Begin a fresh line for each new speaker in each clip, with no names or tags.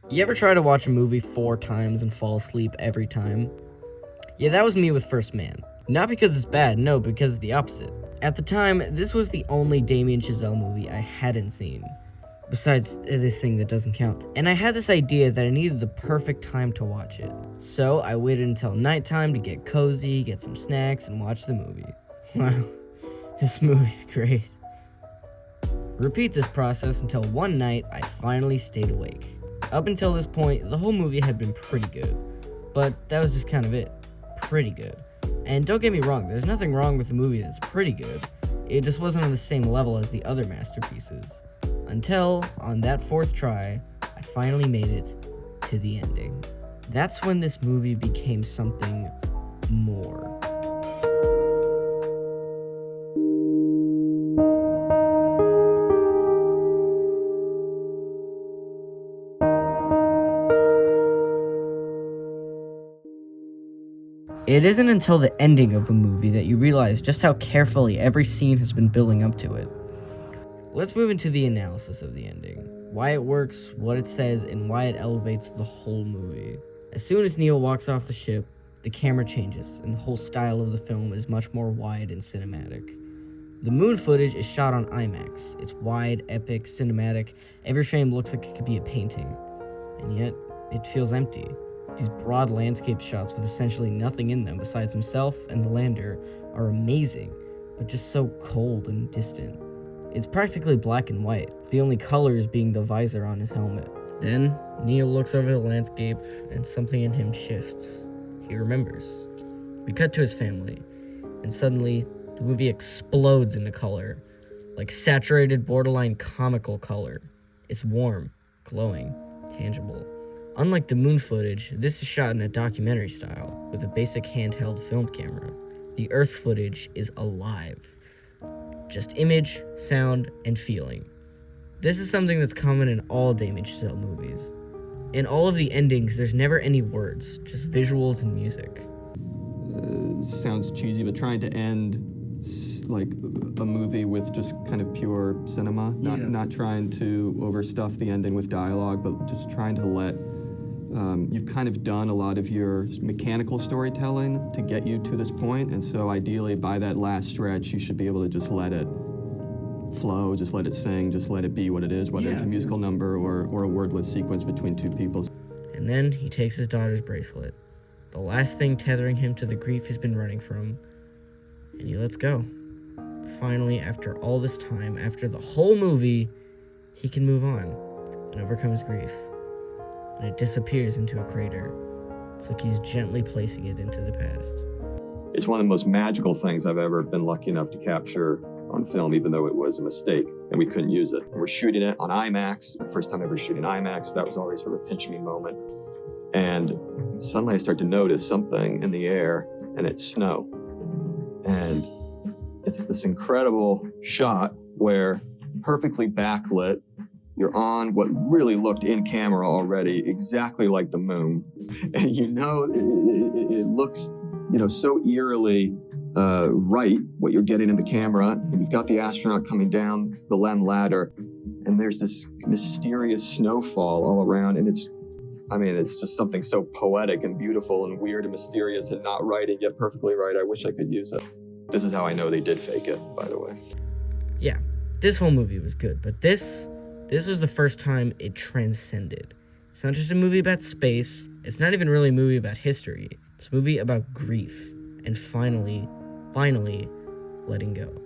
You ever try to watch a movie 4 times and fall asleep every time? Yeah, that was me with First Man. Not because it's bad, no, because it's the opposite. At the time, this was the only Damien Chazelle movie I hadn't seen. Besides this thing that doesn't count. And I had this idea that I needed the perfect time to watch it. So I waited until nighttime to get cozy, get some snacks, and watch the movie. Wow, this movie's great. Repeat this process until one night I finally stayed awake. Up until this point, the whole movie had been pretty good. But that was just kind of it. Pretty good. And don't get me wrong, there's nothing wrong with the movie that's pretty good. It just wasn't on the same level as the other masterpieces. Until, on that 4th try, I finally made it to the ending. That's when this movie became something more. It isn't until the ending of a movie that you realize just how carefully every scene has been building up to it. Let's move into the analysis of the ending. Why it works, what it says, and why it elevates the whole movie. As soon as Neil walks off the ship, the camera changes, and the whole style of the film is much more wide and cinematic. The moon footage is shot on IMAX. It's wide, epic, cinematic. Every frame looks like it could be a painting. And yet, it feels empty. These broad landscape shots with essentially nothing in them besides himself and the lander are amazing, but just so cold and distant. It's practically black and white, the only colors being the visor on his helmet. Then, Neil looks over the landscape and something in him shifts. He remembers. We cut to his family, and suddenly, the movie explodes into color, like saturated, borderline comical color. It's warm, glowing, tangible. Unlike the moon footage, this is shot in a documentary style, with a basic handheld film camera. The Earth footage is alive. Just image, sound, and feeling. This is something that's common in all Damien Chazelle movies. In all of the endings, there's never any words, just visuals and music.
Sounds cheesy, but trying to end like a movie with just kind of pure cinema, not trying to overstuff the ending with dialogue, but just trying to let you've kind of done a lot of your mechanical storytelling to get you to this point, and so ideally by that last stretch you should be able to just let it flow, just let it sing, just let it be what it is, whether it's a musical number or a wordless sequence between two people.
And then he takes his daughter's bracelet, the last thing tethering him to the grief he's been running from, and he lets go. Finally, after all this time, after the whole movie, he can move on and overcome his grief. And it disappears into a crater. It's like he's gently placing it into the past.
It's one of the most magical things I've ever been lucky enough to capture on film, even though it was a mistake and we couldn't use it. We're shooting it on IMAX, my first time ever shooting IMAX, so that was always sort of a pinch me moment. And suddenly I start to notice something in the air, and it's snow. And it's this incredible shot where perfectly backlit, you're on what really looked in camera already exactly like the moon. And you know, it looks, so eerily right, what you're getting in the camera. And you've got the astronaut coming down the Lem ladder, and there's this mysterious snowfall all around. And it's just something so poetic and beautiful and weird and mysterious and not right and yet perfectly right. I wish I could use it. This is how I know they did fake it, by the way.
Yeah, this whole movie was good, but this was the first time it transcended. It's not just a movie about space. It's not even really a movie about history. It's a movie about grief and finally letting go.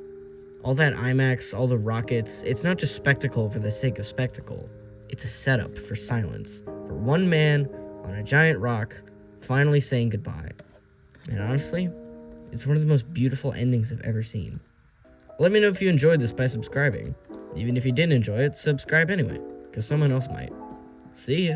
All that IMAX, all the rockets, it's not just spectacle for the sake of spectacle. It's a setup for silence, for one man on a giant rock finally saying goodbye. And honestly, it's one of the most beautiful endings I've ever seen. Let me know if you enjoyed this by subscribing. Even if you didn't enjoy it, subscribe anyway, because someone else might. See ya.